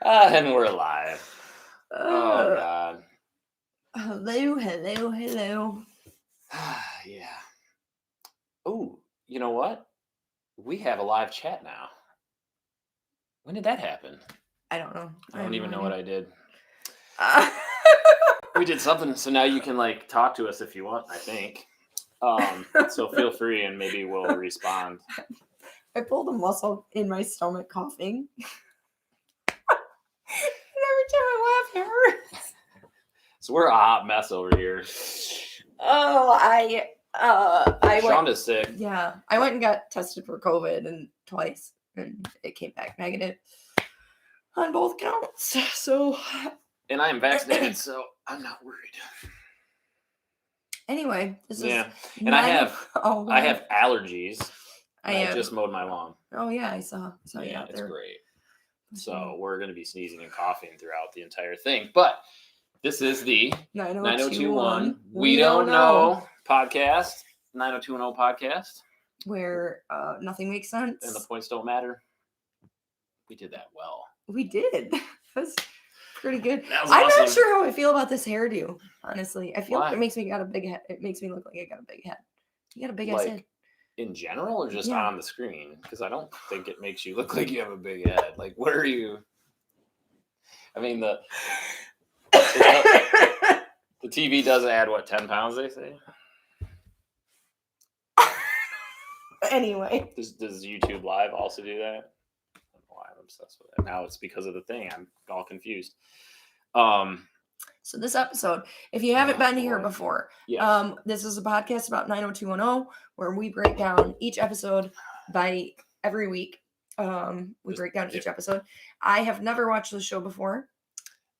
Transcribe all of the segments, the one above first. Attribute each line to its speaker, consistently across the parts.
Speaker 1: And we're live. Oh,
Speaker 2: Uh,
Speaker 1: God.
Speaker 2: hello.
Speaker 1: Yeah. Oh, you know what? We have a live chat now. When did that happen?
Speaker 2: I don't know.
Speaker 1: I don't even know what I did.
Speaker 2: I.
Speaker 1: We did something, so now you can like talk to us if you want, I think. So feel free and maybe we'll respond.
Speaker 2: I pulled a muscle in my stomach coughing. And every time I laugh, it hurts.
Speaker 1: So we're a hot mess over here.
Speaker 2: Oh, I
Speaker 1: Shonda's sick.
Speaker 2: Yeah, I went and got tested for COVID and twice, and it came back negative on both counts. So,
Speaker 1: And I am vaccinated, so I'm not worried.
Speaker 2: anyway, this
Speaker 1: Yeah.
Speaker 2: is.
Speaker 1: And I have
Speaker 2: I
Speaker 1: allergies.
Speaker 2: I
Speaker 1: I
Speaker 2: have.
Speaker 1: just mowed my lawn.
Speaker 2: Oh yeah, I saw you
Speaker 1: Yeah,
Speaker 2: out
Speaker 1: it's
Speaker 2: there.
Speaker 1: great. So we're going to be sneezing and coughing throughout the entire thing. But this is the 9021 We Don't Know podcast. 90210 podcast.
Speaker 2: Where nothing makes sense.
Speaker 1: And the points don't matter. We did that well.
Speaker 2: We did. That's pretty good.
Speaker 1: That was
Speaker 2: I'm
Speaker 1: awesome.
Speaker 2: not sure how I feel about this hairdo, honestly. I feel
Speaker 1: Why?
Speaker 2: like it makes me got a big head. It makes me look like I got a big head. You got a big ass
Speaker 1: Like,
Speaker 2: head.
Speaker 1: in general or just
Speaker 2: Yeah.
Speaker 1: on the screen? Because I don't think it makes you look like you have a big head. Like, what are you? I mean, the TV does add, what, 10 pounds, they say?
Speaker 2: Anyway.
Speaker 1: Does YouTube Live also do that? I don't know why I'm obsessed with it. Now it's because of the thing. I'm all confused.
Speaker 2: So this episode, if you haven't been here
Speaker 1: boy.
Speaker 2: before,
Speaker 1: Yeah.
Speaker 2: this is a podcast about 90210 where we break down each episode by every week. We break down each episode. I have never watched the show before.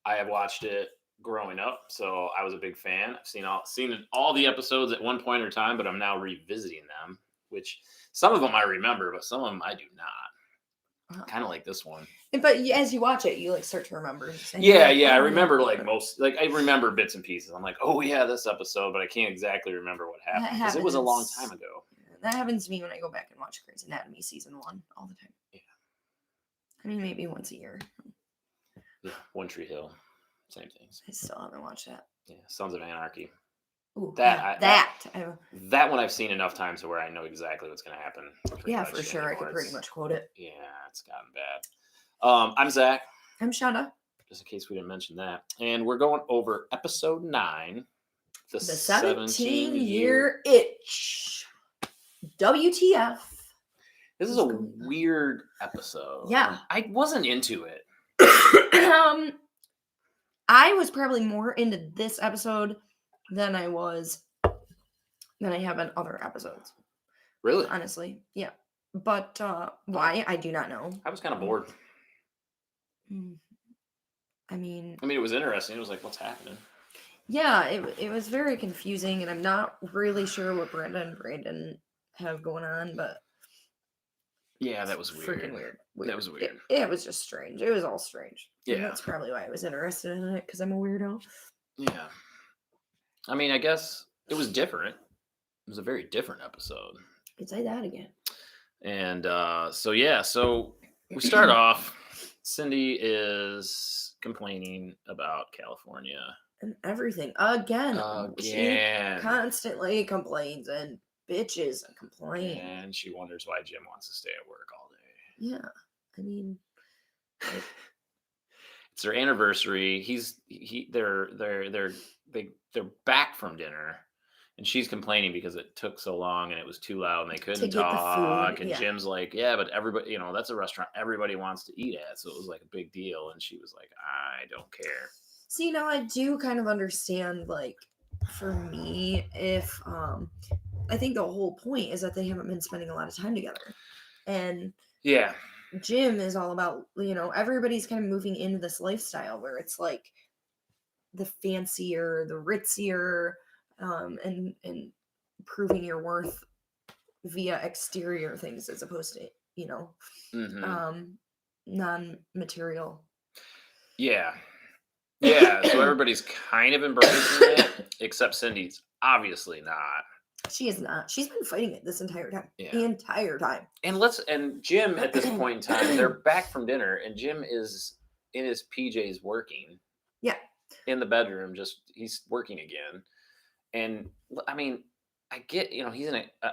Speaker 1: I have watched it growing up, so I was a big fan. I've seen all the episodes at one point or time, but I'm now revisiting them, which some of them I remember, but some of them I do not. Kind of like this one.
Speaker 2: But as you watch it, you like start to remember.
Speaker 1: Yeah, I remember I remember bits and pieces. I'm like, oh yeah, this episode, but I can't exactly remember what happened because it was a long time ago.
Speaker 2: That happens to me when I go back and watch Grey's Anatomy season 1 all the time.
Speaker 1: Yeah.
Speaker 2: I mean, maybe once a year.
Speaker 1: Yeah, One Tree Hill, same things.
Speaker 2: I still haven't watched that.
Speaker 1: Yeah, Sons of Anarchy.
Speaker 2: Ooh,
Speaker 1: that one I've seen enough times to where I know exactly what's going to happen.
Speaker 2: Yeah, for sure. I could pretty much quote it.
Speaker 1: Yeah, it's gotten bad. I'm Zach.
Speaker 2: I'm Shonda.
Speaker 1: Just in case we didn't mention that. And we're going over episode 9, the
Speaker 2: 17-year itch. WTF.
Speaker 1: This is a weird episode.
Speaker 2: Yeah.
Speaker 1: I wasn't into it.
Speaker 2: I was probably more into this episode than I have in other episodes.
Speaker 1: Really?
Speaker 2: Honestly. Yeah. But why? I do not know.
Speaker 1: I was kind of bored.
Speaker 2: I mean,
Speaker 1: it was interesting. It was like, what's happening?
Speaker 2: Yeah, it was very confusing, and I'm not really sure what Brenda and Brandon have going on, but
Speaker 1: yeah, that was weird.
Speaker 2: Freaking weird.
Speaker 1: That was weird.
Speaker 2: It was just strange. It was all strange.
Speaker 1: Yeah,
Speaker 2: and that's probably why I was interested in it, because I'm a weirdo.
Speaker 1: Yeah, I mean, I guess it was different. It was a very different episode.
Speaker 2: Could say that again.
Speaker 1: And so we start off. Cindy is complaining about California
Speaker 2: and everything again. She
Speaker 1: Again.
Speaker 2: constantly complains and bitches and complain.
Speaker 1: And she wonders why Jim wants to stay at work all day.
Speaker 2: Yeah, I mean,
Speaker 1: it's their anniversary. They're back from dinner, and she's complaining because it took so long and it was too loud and they couldn't talk. And Jim's like, yeah, but everybody, that's a restaurant everybody wants to eat at, so it was like a big deal. And she was like, I don't care.
Speaker 2: See, now I do kind of understand, like, for me, if I think the whole point is that they haven't been spending a lot of time together. And
Speaker 1: yeah,
Speaker 2: Jim is all about, everybody's kind of moving into this lifestyle where it's like the fancier, the ritzier, and proving your worth via exterior things as opposed to, non-material.
Speaker 1: Yeah. Yeah, so everybody's kind of embracing it, except Cindy's obviously not.
Speaker 2: She is not. She's been fighting it this entire time.
Speaker 1: Yeah.
Speaker 2: The entire time.
Speaker 1: And Jim at this point in time, they're back from dinner, and Jim is in his PJs working.
Speaker 2: Yeah.
Speaker 1: In the bedroom, he's working again. And I mean, I get, he's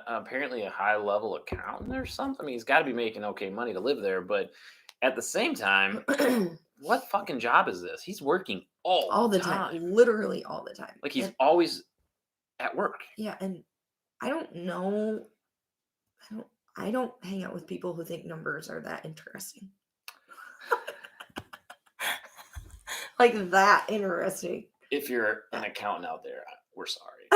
Speaker 1: apparently a high level accountant or something. I mean, he's got to be making okay money to live there. But at the same time, what fucking job is this? He's working all the time.
Speaker 2: Literally all the time.
Speaker 1: Like he's always at work.
Speaker 2: Yeah. And I don't know. I don't hang out with people who think numbers are that interesting. Like that interesting.
Speaker 1: If you're an accountant out there, we're sorry.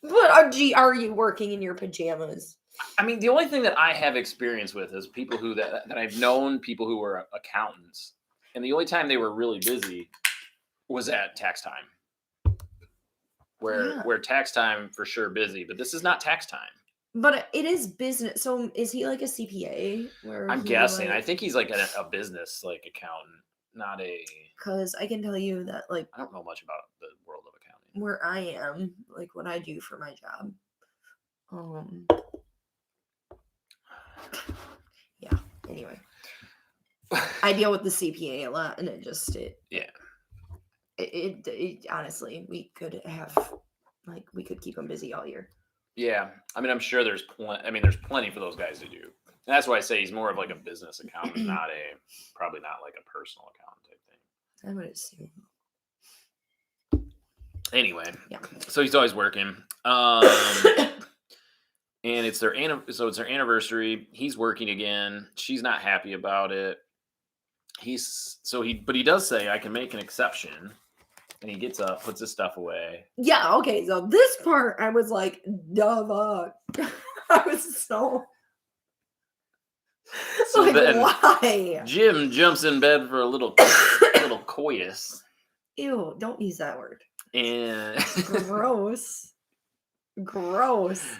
Speaker 2: But are you working in your pajamas?
Speaker 1: I mean, the only thing that I have experience with is people that I've known, people who were accountants, and the only time they were really busy was at tax time, where tax time for sure busy, but this is not tax time.
Speaker 2: But it is business. So is he like a CPA?
Speaker 1: I'm guessing. I think he's like a business like accountant, not a.
Speaker 2: Because I can tell you that I
Speaker 1: don't know much about the world of accounting.
Speaker 2: Where I am, like what I do for my job. Yeah. Anyway, I deal with the CPA a lot, and it honestly, we could keep them busy all year.
Speaker 1: Yeah, I mean, I'm sure there's plenty for those guys to do. And that's why I say he's more of like a business accountant, probably not like a personal accountant type thing.
Speaker 2: I would assume.
Speaker 1: Anyway,
Speaker 2: yeah.
Speaker 1: So he's always working. And it's their anniversary. He's working again. She's not happy about it. But he does say, I can make an exception. And he gets up, puts his stuff away.
Speaker 2: Yeah, okay. So this part, I was like, duh. I was so like, then why?
Speaker 1: Jim jumps in bed for a little coitus.
Speaker 2: Ew, don't use that word.
Speaker 1: And
Speaker 2: gross.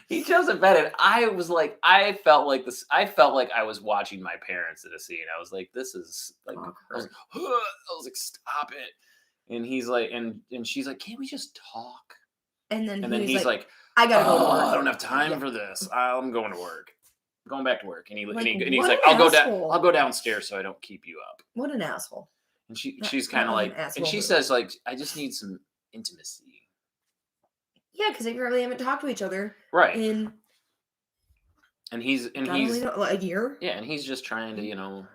Speaker 1: He jumps in bed, and I felt like I was watching my parents in a scene. I was like, this is like, I was like, stop it. And he's like, and she's like, can't we just talk?
Speaker 2: And then
Speaker 1: he's like,
Speaker 2: I gotta go to work.
Speaker 1: I don't have time for this. I'm going to work. I'm going back to work. And he's like, I'll go downstairs so I don't keep you up.
Speaker 2: What an asshole.
Speaker 1: And she's kind of like, and she says like, I just need some intimacy.
Speaker 2: Yeah, because they probably haven't talked to each other.
Speaker 1: Right.
Speaker 2: And
Speaker 1: he's
Speaker 2: a year.
Speaker 1: Yeah, and he's just trying to,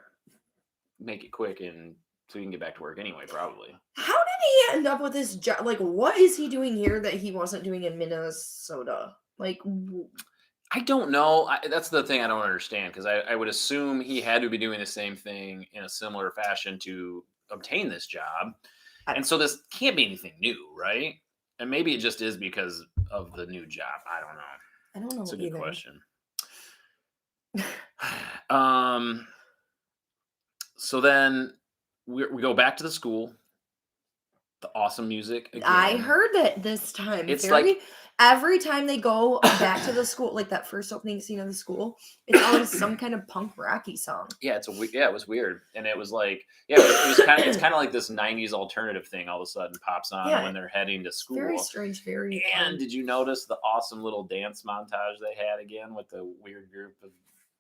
Speaker 1: make it quick and so he can get back to work anyway, probably.
Speaker 2: How did he end up with this job? Like, what is he doing here that he wasn't doing in Minnesota? Like,
Speaker 1: I don't know. That's the thing I don't understand, because I would assume he had to be doing the same thing in a similar fashion to obtain this job. And so this can't be anything new, right? And maybe it just is because of the new job. I don't know. It's a good question. So then we go back to the school. The awesome music again.
Speaker 2: I heard that this time. It's like every time they go back to the school, like that first opening scene of the school, it's always some kind of punk rocky song.
Speaker 1: Yeah, it was weird, and it was like, it's kind of like this '90s alternative thing. All of a sudden, pops on when they're heading to school.
Speaker 2: Very strange, very.
Speaker 1: And did you notice the awesome little dance montage they had again with the weird group of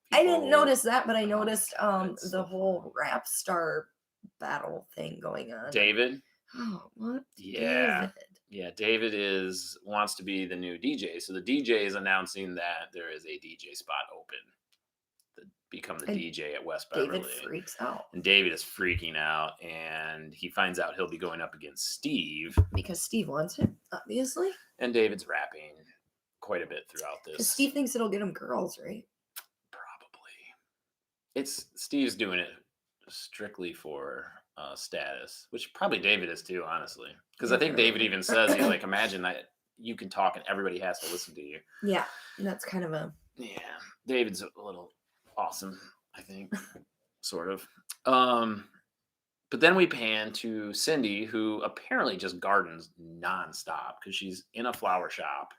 Speaker 1: people?
Speaker 2: I didn't notice that, but I noticed the whole rap star battle thing going on.
Speaker 1: David.
Speaker 2: Oh, what?
Speaker 1: Yeah.
Speaker 2: David.
Speaker 1: Yeah, David wants to be the new DJ. So the DJ is announcing that there is a DJ spot open to become the DJ at West Beverly.
Speaker 2: David freaks out.
Speaker 1: And David is freaking out, and he finds out he'll be going up against Steve.
Speaker 2: Because Steve wants him, obviously.
Speaker 1: And David's rapping quite a bit throughout this.
Speaker 2: Because Steve thinks it'll get him girls, right?
Speaker 1: Probably. Steve's doing it strictly for status, which probably David is too, honestly, because I think David even says, he's like, imagine that you can talk and everybody has to listen to you.
Speaker 2: Yeah, that's kind of
Speaker 1: David's a little awesome, I think. Sort of. But then we pan to Cindy, who apparently just gardens nonstop because she's in a flower shop.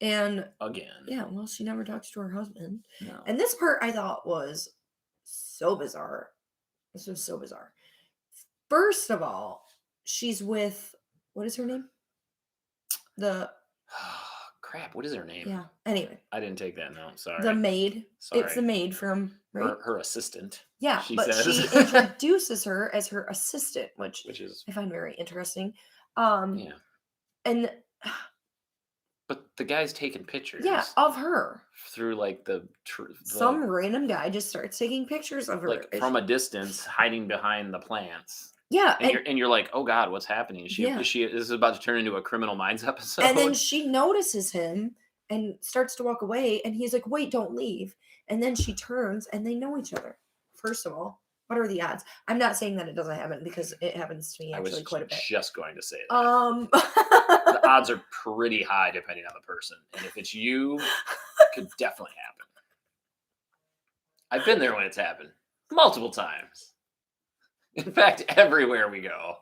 Speaker 2: And
Speaker 1: again,
Speaker 2: well, she never talks to her husband.
Speaker 1: No.
Speaker 2: And this part I thought was so bizarre. This was so bizarre. First of all, she's with, what is her name?
Speaker 1: crap, what is her name?
Speaker 2: Yeah. Anyway.
Speaker 1: I didn't take that note. Sorry.
Speaker 2: The maid.
Speaker 1: Sorry.
Speaker 2: It's the maid from
Speaker 1: her assistant.
Speaker 2: Yeah,
Speaker 1: she
Speaker 2: but
Speaker 1: says.
Speaker 2: she introduces her as her assistant, which is I find very interesting.
Speaker 1: Yeah.
Speaker 2: And
Speaker 1: but the guy's taking pictures.
Speaker 2: Yeah, of her
Speaker 1: through like
Speaker 2: some random guy just starts taking pictures of her
Speaker 1: like from a distance, hiding behind the plants.
Speaker 2: Yeah,
Speaker 1: and you're like, oh God, what's happening? Is this is about to turn into a Criminal Minds episode.
Speaker 2: And then she notices him and starts to walk away, and he's like, wait, don't leave. And then she turns, and they know each other. First of all, what are the odds? I'm not saying that it doesn't happen, because it happens to me actually quite a bit.
Speaker 1: Just going to say that. The odds are pretty high depending on the person, and if it's you, it could definitely happen. I've been there when it's happened multiple times. In fact, everywhere we go.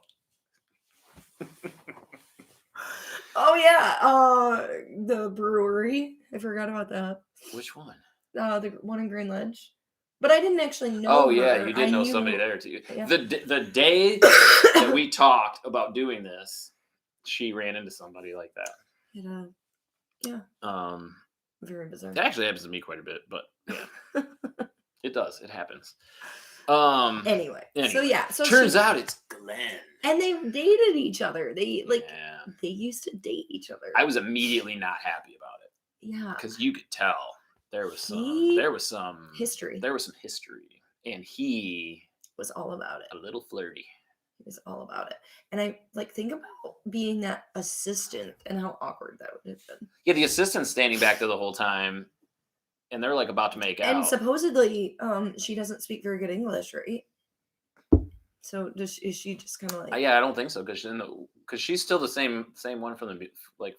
Speaker 2: Oh yeah, the brewery. I forgot about that.
Speaker 1: Which one?
Speaker 2: The one in Green Ledge. But I didn't actually know.
Speaker 1: Oh yeah, you did know somebody there too. Yeah. The day that we talked about doing this, she ran into somebody like that.
Speaker 2: Yeah. Very bizarre.
Speaker 1: It actually happens to me quite a bit, but yeah, it does. It happens.
Speaker 2: Anyway. So yeah. So
Speaker 1: turns out it's Glenn.
Speaker 2: And they dated each other. They they used to date each other.
Speaker 1: I was immediately not happy about it.
Speaker 2: Yeah.
Speaker 1: Because you could tell there was some
Speaker 2: history.
Speaker 1: There was some history. And he
Speaker 2: was all about it.
Speaker 1: A little flirty.
Speaker 2: He was all about it. And I think about being that assistant and how awkward that would have been.
Speaker 1: Yeah, the assistant's standing back there the whole time. And they're like about to make out.
Speaker 2: And supposedly, she doesn't speak very good English, right? So is she just kind of like?
Speaker 1: Yeah, I don't think so, because she's still the same one from the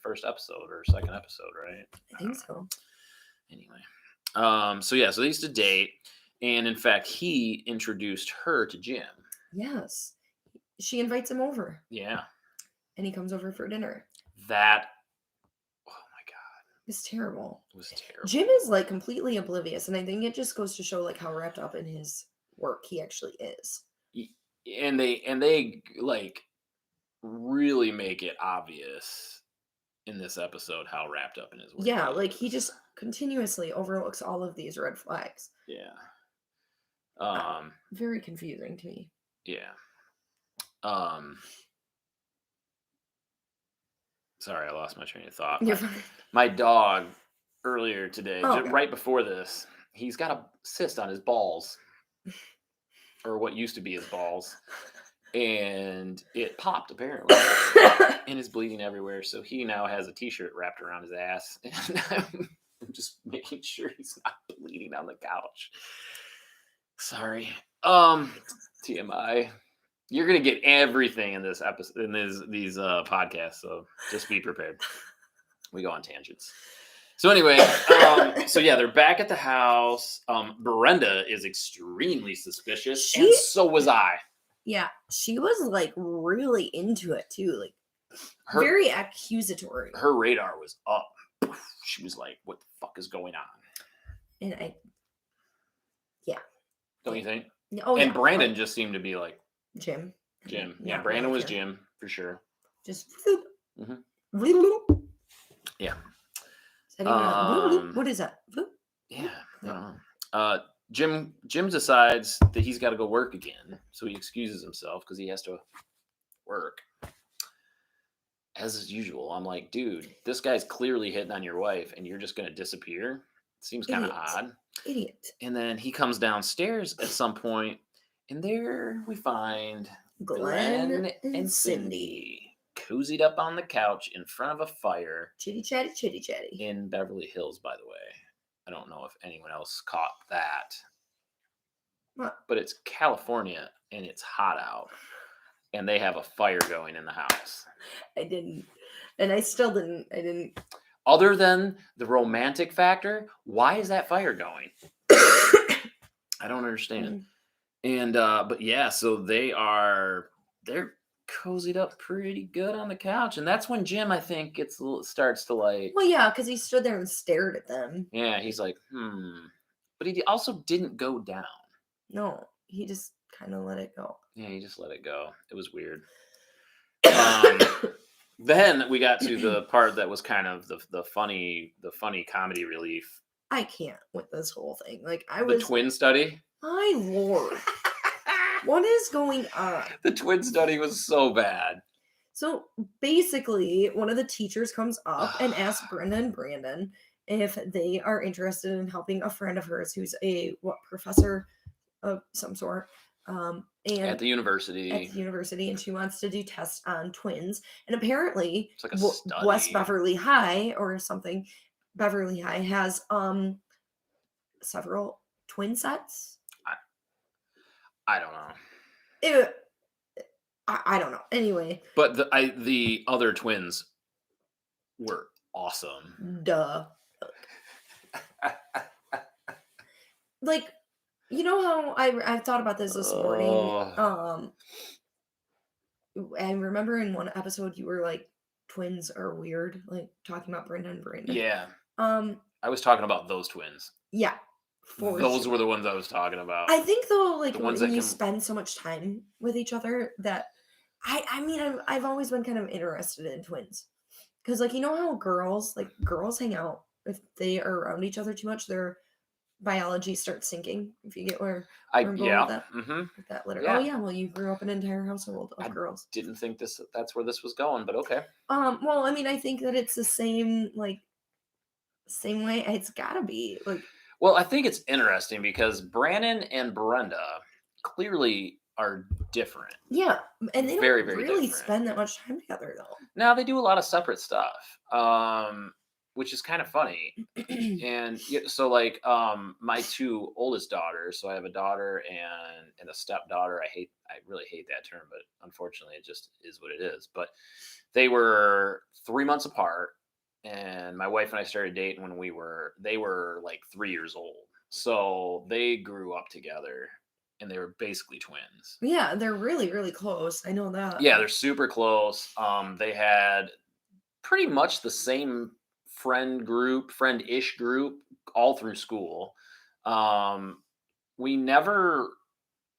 Speaker 1: first episode or second episode, right?
Speaker 2: I think so.
Speaker 1: Anyway, so they used to date, and in fact, he introduced her to Jim.
Speaker 2: Yes, she invites him over.
Speaker 1: Yeah,
Speaker 2: and he comes over for dinner. It's terrible.
Speaker 1: It was terrible.
Speaker 2: Jim is like completely oblivious, and I think it just goes to show like how wrapped up in his work he actually is.
Speaker 1: And they like really make it obvious in this episode how wrapped up in his work.
Speaker 2: Yeah, like he just continuously overlooks all of these red flags.
Speaker 1: Yeah.
Speaker 2: Very confusing to me.
Speaker 1: Yeah. Sorry, I lost my train of thought. My dog earlier today, right before this, he's got a cyst on his balls, or what used to be his balls, and it popped apparently, and is bleeding everywhere. So he now has a T-shirt wrapped around his ass, and I'm just making sure he's not bleeding on the couch. Sorry. TMI. You're gonna get everything in this episode, in these podcasts, so just be prepared. We go on tangents. So anyway, they're back at the house. Brenda is extremely suspicious, and so was I.
Speaker 2: Yeah, she was like really into it too, like very accusatory.
Speaker 1: Her radar was up. She was like, "What the fuck is going on?"
Speaker 2: And
Speaker 1: don't you think?
Speaker 2: Oh,
Speaker 1: and Brandon just seemed to be like.
Speaker 2: Jim.
Speaker 1: Yeah, Brandon was Jim for sure.
Speaker 2: Just.
Speaker 1: Mm-hmm. Yeah.
Speaker 2: What is that?
Speaker 1: Yeah. I don't know. Jim decides that he's got to go work again, so he excuses himself because he has to work. As usual, I'm like, dude, this guy's clearly hitting on your wife, and you're just gonna disappear. Seems kind of odd.
Speaker 2: Idiot.
Speaker 1: And then he comes downstairs at some point. And there we find Glenn and Cindy cozied up on the couch in front of a fire.
Speaker 2: Chitty chatty.
Speaker 1: In Beverly Hills, by the way. I don't know if anyone else caught that.
Speaker 2: What?
Speaker 1: But it's California and it's hot out. And they have a fire going in the house.
Speaker 2: I didn't. And I still didn't. I didn't.
Speaker 1: Other than the romantic factor, why is that fire going? I don't understand. And but yeah, so they're cozied up pretty good on the couch, and that's when Jim, I think, starts to like.
Speaker 2: Well, yeah, because he stood there and stared at them.
Speaker 1: Yeah, he's like, but he also didn't go down.
Speaker 2: No, he just kind of let it go.
Speaker 1: Yeah, he just let it go. It was weird. Then we got to the part that was kind of the funny comedy relief.
Speaker 2: I can't with this whole thing. Like
Speaker 1: the twin study.
Speaker 2: My lord. What is going on?
Speaker 1: The twin study was so bad.
Speaker 2: So basically, one of the teachers comes up and asks Brenda and Brandon if they are interested in helping a friend of hers who's a professor of some sort. And
Speaker 1: at the university,
Speaker 2: and she wants to do tests on twins. And apparently,
Speaker 1: it's like a study.
Speaker 2: West Beverly High or something, Beverly High has several twin sets.
Speaker 1: I don't know.
Speaker 2: I don't know. Anyway,
Speaker 1: but the other twins were awesome.
Speaker 2: Duh. Like, you know how I thought about this morning. And remember in one episode you were like, twins are weird, like talking about Brenda and Brandon.
Speaker 1: Yeah. I was talking about those twins.
Speaker 2: Yeah.
Speaker 1: Those were the ones I was talking about.
Speaker 2: I think though, like when you spend so much time with each other, that I mean, I've always been kind of interested in twins, because like, you know how girls hang out, if they are around each other too much, their biology starts sinking. If you get where I'm going with that.
Speaker 1: Mm-hmm.
Speaker 2: That letter. Yeah. Oh yeah, well, you grew up in an entire household of girls.
Speaker 1: Didn't think that's where this was going, but okay.
Speaker 2: Well, I mean, I think that it's the same way. It's gotta be like.
Speaker 1: Well, I think it's interesting because Brandon and Brenda clearly are different.
Speaker 2: Yeah, and they don't
Speaker 1: very
Speaker 2: really
Speaker 1: different.
Speaker 2: Spend that much time together, though.
Speaker 1: Now they do a lot of separate stuff, which is kind of funny. And so, like, my two oldest daughters. So I have a daughter and a stepdaughter. I really hate that term, but unfortunately, it just is what it is. But they were 3 months apart. And my wife and I started dating when they were like 3 years old. So they grew up together and they were basically twins.
Speaker 2: Yeah, they're really, really close. I know that.
Speaker 1: Yeah, they're super close. They had pretty much the same friend-ish group all through school. We never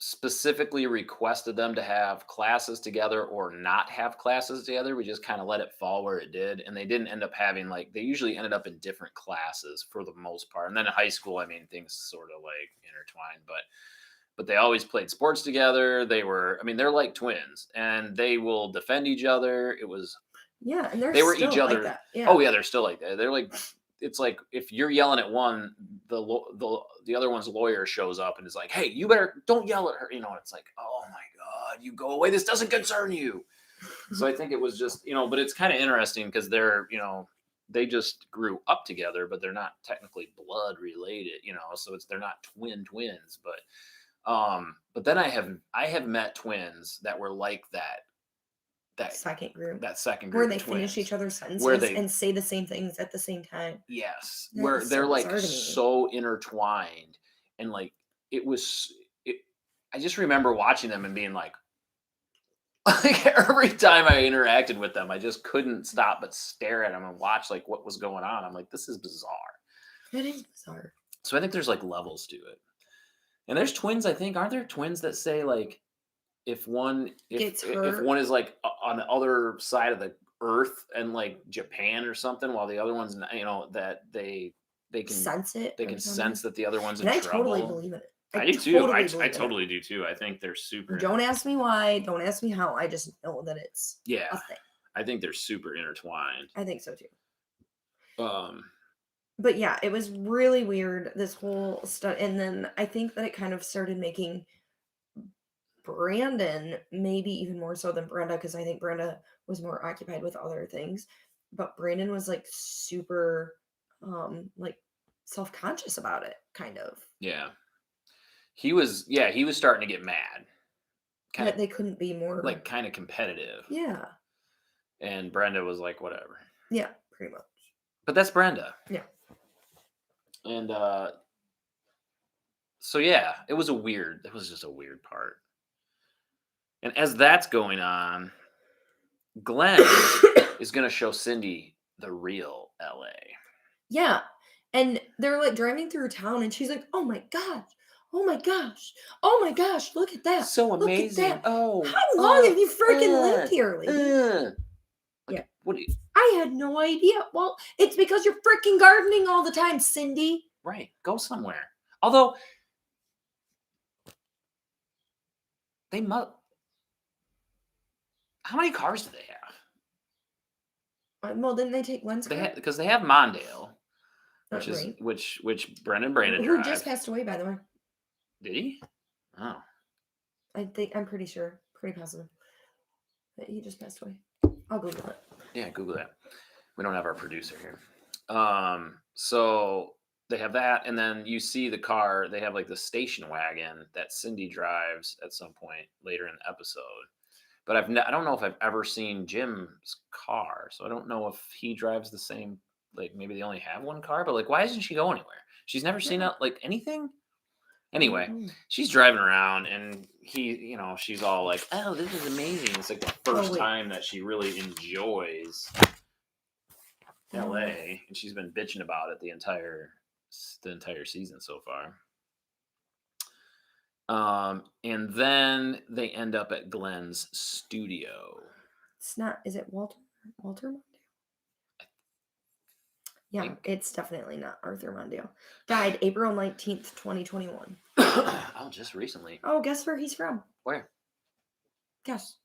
Speaker 1: specifically requested them to have classes together or not have classes together. We just kind of let it fall where it did. And they didn't end up having, like, they usually ended up in different classes for the most part. And then in high school, I mean, things sort of like intertwined, but they always played sports together. They're like twins, and they will defend each other.
Speaker 2: Yeah. And
Speaker 1: they were each other.
Speaker 2: Like that. Yeah.
Speaker 1: Oh yeah. They're still like that. They're like, it's like if you're yelling at one, the other one's lawyer shows up and is like, "Hey, you don't yell at her." It's like, "Oh my God, you go away. This doesn't concern you." So I think it was just, but it's kind of interesting because they're, they just grew up together, but they're not technically blood related, so they're not twins, but then I have met twins that were like that second group
Speaker 2: where they finish each other's sentences and say the same things at the same time.
Speaker 1: Yes. Where they're like so intertwined, and like I just remember watching them and being like every time I interacted with them, I just couldn't stop but stare at them and watch like what was going on. I'm like, this is bizarre.
Speaker 2: It is bizarre.
Speaker 1: So I think there's like levels to it. And there's twins, I think, aren't there twins that say like, if one is like on the other side of the earth and like Japan or something, while the other one's, that they can
Speaker 2: sense it.
Speaker 1: They can sense that the other one's in trouble.
Speaker 2: I totally believe it.
Speaker 1: I do too. I totally do too. I think they're super.
Speaker 2: Don't ask me why. Don't ask me how. I just know that it's a thing.
Speaker 1: I think they're super intertwined.
Speaker 2: I think so too. But yeah, it was really weird, this whole stuff. And then I think that it kind of started making Brandon maybe even more so than Brenda, because I think Brenda was more occupied with other things. But Brandon was like super like self-conscious about it, kind of.
Speaker 1: Yeah. He was starting to get mad.
Speaker 2: That they couldn't be more
Speaker 1: like kind of competitive.
Speaker 2: Yeah.
Speaker 1: And Brenda was like, whatever.
Speaker 2: Yeah, pretty much.
Speaker 1: But that's Brenda.
Speaker 2: Yeah.
Speaker 1: And so yeah, it was just a weird part. And as that's going on, Glenn is going to show Cindy the real LA.
Speaker 2: Yeah. And they're like driving through town and she's like, "Oh my gosh. Oh my gosh. Oh my gosh. Look at that.
Speaker 1: So amazing.
Speaker 2: Look at that. Oh. How long have you freaking lived here, lady?"
Speaker 1: Like,
Speaker 2: yeah.
Speaker 1: What do you?
Speaker 2: I had no idea. Well, it's because you're freaking gardening all the time, Cindy.
Speaker 1: Right. Go somewhere. Although they must. How many cars do they have?
Speaker 2: Well, didn't they take Glen's car?
Speaker 1: Because they have Mondale, which is
Speaker 2: right.
Speaker 1: which Brendan Brandon
Speaker 2: who
Speaker 1: drives.
Speaker 2: just passed away, by the way.
Speaker 1: Did he? Oh.
Speaker 2: I'm pretty sure, pretty positive that he just passed away. I'll Google it.
Speaker 1: Yeah, Google that. We don't have our producer here. So they have that, and then you see the car. They have like the station wagon that Cindy drives at some point later in the episode. But I don't know if I've ever seen Jim's car, so I don't know if he drives the same. Like maybe they only have one car, but like why doesn't she go anywhere? She's never seen like anything. Anyway, she's driving around, and she's all like, "Oh, this is amazing!" It's like the first time that she really enjoys LA, and she's been bitching about it the entire season so far. And then they end up at Glenn's studio.
Speaker 2: It's not. Is it Walter Mondale? Yeah, it's definitely not Arthur Mondale. Died April 19th, 2021.
Speaker 1: Oh, just recently.
Speaker 2: Oh, guess where he's from?
Speaker 1: Where?
Speaker 2: Guess.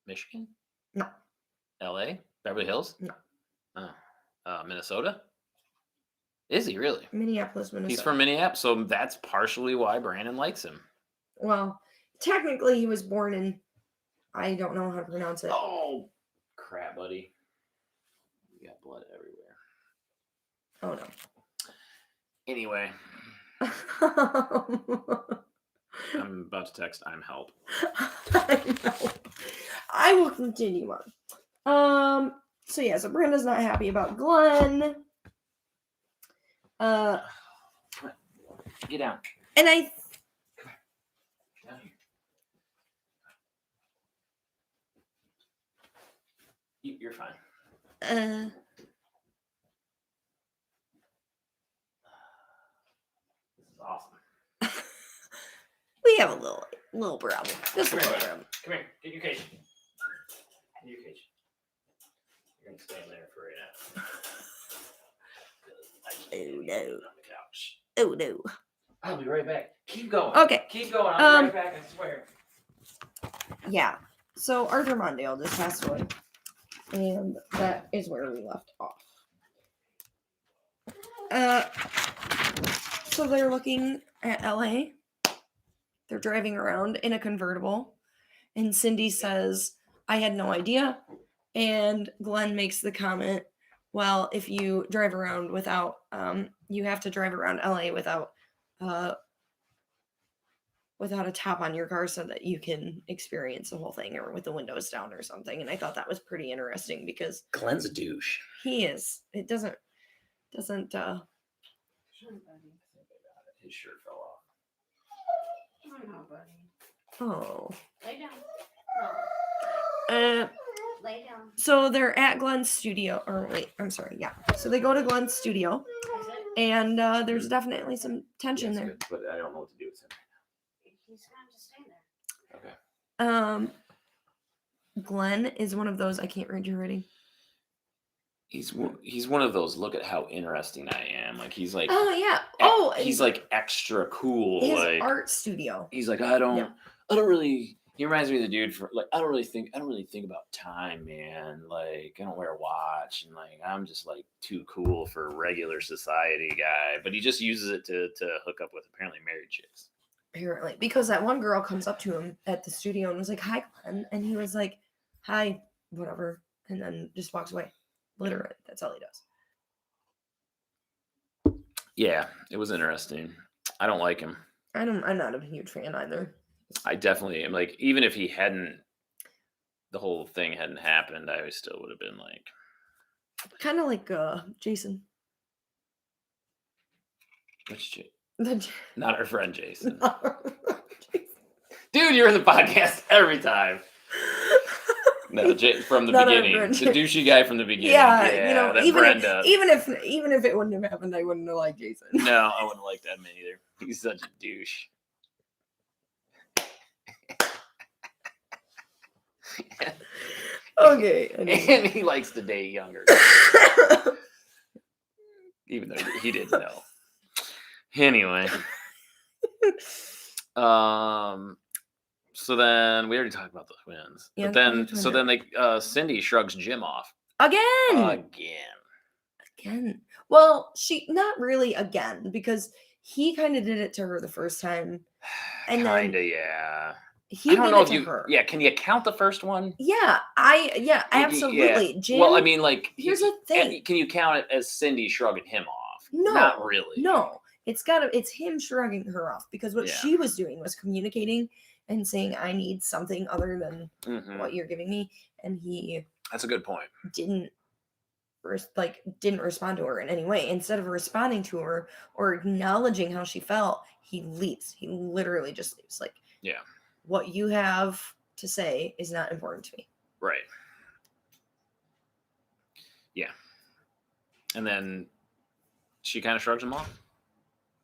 Speaker 1: Michigan?
Speaker 2: No.
Speaker 1: LA? Beverly Hills?
Speaker 2: No.
Speaker 1: Oh. Minnesota? Is he really?
Speaker 2: Minneapolis, Minnesota.
Speaker 1: He's from Minneapolis, so that's partially why Brandon likes him.
Speaker 2: Well, technically he was born in, I don't know how to pronounce it.
Speaker 1: Oh, crap, buddy. You got blood everywhere.
Speaker 2: Oh, no.
Speaker 1: Anyway. I'm about to text, I'm help.
Speaker 2: I know. I will continue on. So yeah, so Brenda's not happy about Glenn.
Speaker 1: Get down.
Speaker 2: And
Speaker 1: you're fine.
Speaker 2: This
Speaker 1: is awesome.
Speaker 2: We have a little problem. Just a little problem.
Speaker 1: Come here. Get your cage. Get your cage. You're gonna stand there for right now.
Speaker 2: Oh no.
Speaker 1: On the couch.
Speaker 2: Oh no.
Speaker 1: I'll be right back. Keep going.
Speaker 2: Okay.
Speaker 1: Keep going. I'll be right back, I swear.
Speaker 2: Yeah. So Arthur Mondale just passed away. And that is where we left off. So they're looking at LA. They're driving around in a convertible. And Cindy says, I had no idea. And Glenn makes the comment, well, if you drive around without, you have to drive around LA without a top on your car so that you can experience the whole thing, or with the windows down or something. And I thought that was pretty interesting because
Speaker 1: Glenn's a douche.
Speaker 2: He is. It doesn't
Speaker 1: His shirt fell off.
Speaker 3: Oh, buddy.
Speaker 2: Oh.
Speaker 3: Lay down. Lay down.
Speaker 2: So they're at Glenn's studio, or wait, I'm sorry, yeah. So they go to Glenn's studio, and there's definitely some tension there.
Speaker 1: Good, but I don't know what to do with him.
Speaker 3: He's gonna just stay there.
Speaker 1: Okay.
Speaker 2: Glenn is one of those, I can't read your writing.
Speaker 1: He's one of those, look at how interesting I am. Like he's like,
Speaker 2: oh yeah,
Speaker 1: he's like extra cool.
Speaker 2: His
Speaker 1: like
Speaker 2: art studio.
Speaker 1: He's like, I don't really. He reminds me of the dude for like, I don't really think about time, man. Like I don't wear a watch, and like I'm just like too cool for a regular society guy. But he just uses it to hook up with apparently married chicks.
Speaker 2: Apparently, because that one girl comes up to him at the studio and was like, "Hi, Glenn," and he was like, "Hi, whatever," and then just walks away. Literally, that's all he does.
Speaker 1: Yeah, it was interesting. I don't like him.
Speaker 2: I'm not a huge fan either.
Speaker 1: I definitely am. Like, even if the whole thing hadn't happened, I still would have been like,
Speaker 2: kind of like Jason.
Speaker 1: Which not our friend Jason.
Speaker 2: Jason.
Speaker 1: Dude, you're in the podcast every time. No, from the beginning, the douchey guy from the beginning.
Speaker 2: Yeah, even
Speaker 1: Brenda.
Speaker 2: Even if it wouldn't have happened, I wouldn't have liked Jason.
Speaker 1: No, I wouldn't like that man either. He's such a douche.
Speaker 2: Okay.
Speaker 1: And he likes to date younger. Even though he didn't know. Anyway. So then we already talked about the twins.
Speaker 2: Yeah,
Speaker 1: but then Cindy shrugs Jim off.
Speaker 2: Again. Well, she not really again, because he kind of did it to her the first time. And
Speaker 1: yeah.
Speaker 2: He did it to her.
Speaker 1: Yeah, can you count the first one?
Speaker 2: Yeah, absolutely.
Speaker 1: Yeah.
Speaker 2: Jim,
Speaker 1: well, I mean, like,
Speaker 2: here's the thing.
Speaker 1: Can you count it as Cindy shrugging him off?
Speaker 2: No,
Speaker 1: not really.
Speaker 2: No, it's him shrugging her off, because what she was doing was communicating and saying, I need something other than what you're giving me, and he.
Speaker 1: That's a good point.
Speaker 2: Didn't respond to her in any way. Instead of responding to her or acknowledging how she felt, he leaves. He literally just leaves. Like,
Speaker 1: yeah,
Speaker 2: what you have to say is not important to me.
Speaker 1: Right. Yeah. And then she kind of shrugs him off.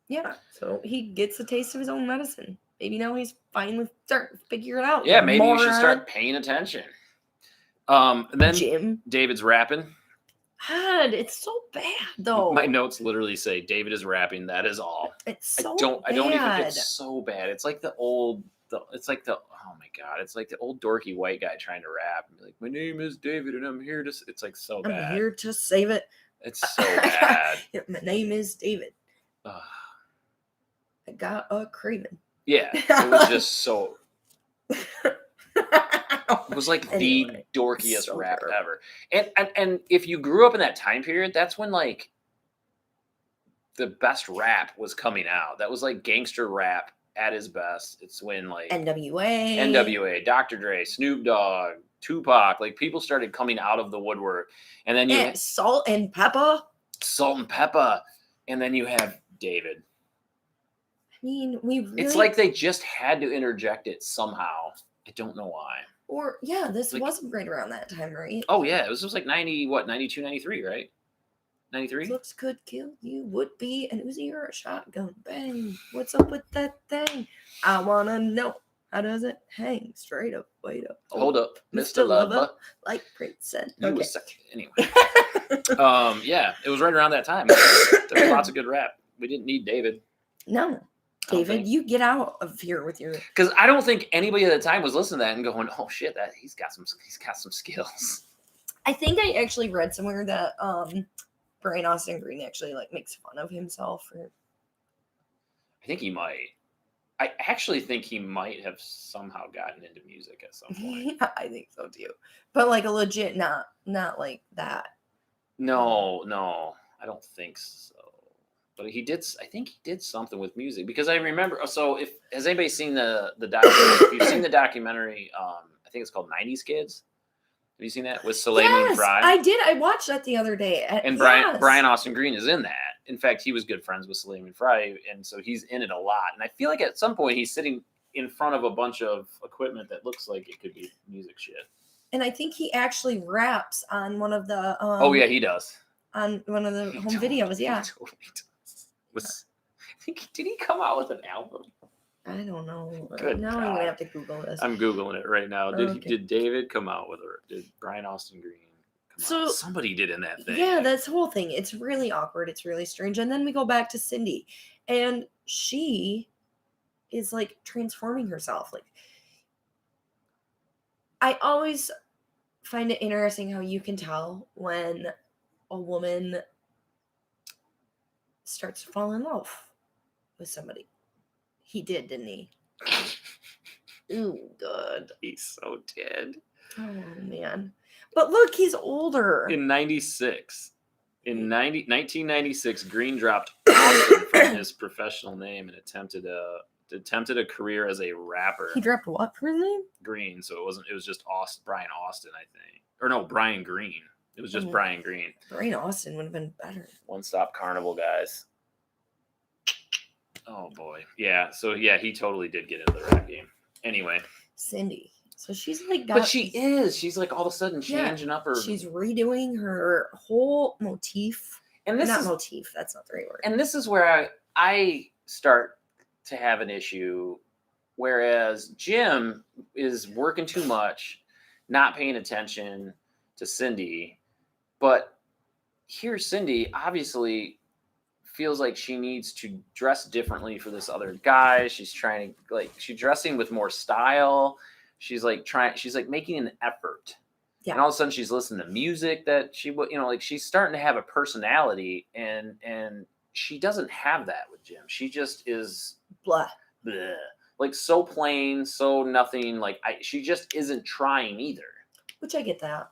Speaker 2: Yeah. So he gets a taste of his own medicine. Maybe now he's fine with start figure it out.
Speaker 1: Yeah, maybe you should start paying attention. And then
Speaker 2: Jim.
Speaker 1: David's rapping.
Speaker 2: God, it's so bad though.
Speaker 1: My notes literally say David is rapping. That is all.
Speaker 2: It's so
Speaker 1: I don't even. It's so bad. It's like oh my God, it's like the old dorky white guy trying to rap and be like, my name is David and I'm here to. It's like so bad.
Speaker 2: I'm here to save it.
Speaker 1: It's so bad.
Speaker 2: My name is David. I got a craving.
Speaker 1: Yeah, it was just so. It was like the dorkiest rap ever. And if you grew up in that time period, that's when like the best rap was coming out. That was like gangster rap at his best. It's when like NWA, Dr. Dre, Snoop Dogg, Tupac, like people started coming out of the woodwork. And then you had
Speaker 2: Salt and Pepper.
Speaker 1: And then you have David.
Speaker 2: I mean,
Speaker 1: it's like they just had to interject it somehow. I don't know why.
Speaker 2: Or, yeah, this wasn't right around that time, right?
Speaker 1: Oh, yeah. It was just like 92, 93, right? 93?
Speaker 2: Looks could kill you, would be an Uzi or a shotgun. Bang. What's up with that thing? I want to know. How does it hang? Straight up, wait up.
Speaker 1: Hold up, Mr. Lover.
Speaker 2: Like Prince said.
Speaker 1: Okay. Anyway. Yeah, it was right around that time. There was lots of good rap. We didn't need David.
Speaker 2: No. David, you get out of here with your.
Speaker 1: Because I don't think anybody at the time was listening to that and going, "Oh shit, that he's got some skills."
Speaker 2: I think I actually read somewhere that Brian Austin Green actually like makes fun of himself.
Speaker 1: I think he might. I actually think he might have somehow gotten into music at some point.
Speaker 2: Yeah, I think so too. But like a legit, not like that.
Speaker 1: No, I don't think so. But he did. I think he did something with music because I remember. So, has anybody seen the documentary? If you've seen the documentary, I think it's called '90s Kids. Have you seen that with Soleimani Fry?
Speaker 2: I did. I watched that the other day.
Speaker 1: And Brian Austin Green is in that. In fact, he was good friends with Soleimani Fry, and so he's in it a lot. And I feel like at some point he's sitting in front of a bunch of equipment that looks like it could be music shit.
Speaker 2: And I think he actually raps on one of the.
Speaker 1: Oh yeah, he does.
Speaker 2: On one of the home videos, yeah.
Speaker 1: He totally does. Did he come out with an album?
Speaker 2: I don't know.
Speaker 1: Good
Speaker 2: now
Speaker 1: God.
Speaker 2: I'm gonna have to Google this.
Speaker 1: I'm Googling it right now. Did David come out with her? Did Brian Austin Green come out? Somebody did in that thing.
Speaker 2: Yeah, that's the whole thing. It's really awkward. It's really strange. And then we go back to Cindy, and she is like transforming herself. Like, I always find it interesting how you can tell when a woman starts to fall in love with somebody. He did, didn't he? Ooh, good.
Speaker 1: He so did.
Speaker 2: Oh, man. But look, he's older.
Speaker 1: In 96. In 1996, Green dropped Austin from his professional name and attempted a career as a rapper.
Speaker 2: He dropped what for his name?
Speaker 1: Green. So it was just Brian Austin, I think. Or no, Brian Green. It was just Brian Green.
Speaker 2: Brian Austin would have been better.
Speaker 1: One Stop Carnival, guys. Oh, boy. Yeah. So, yeah, he totally did get into the rap game. Anyway.
Speaker 2: Cindy. So she's like...
Speaker 1: But she is. She's like all of a sudden changing up her...
Speaker 2: She's redoing her whole motif.
Speaker 1: And
Speaker 2: this is... motif. That's not the right word.
Speaker 1: And this is where I start to have an issue. Whereas Jim is working too much. not paying attention to Cindy. But here, Cindy obviously feels like she needs to dress differently for this other guy. She's trying to, like, she's dressing with more style. She's like making an effort. Yeah. And all of a sudden she's listening to music that she would, like, she's starting to have a personality, and she doesn't have that with Jim. She just is
Speaker 2: blah.
Speaker 1: Like, so plain, so nothing. Like, she just isn't trying either.
Speaker 2: Which I get that.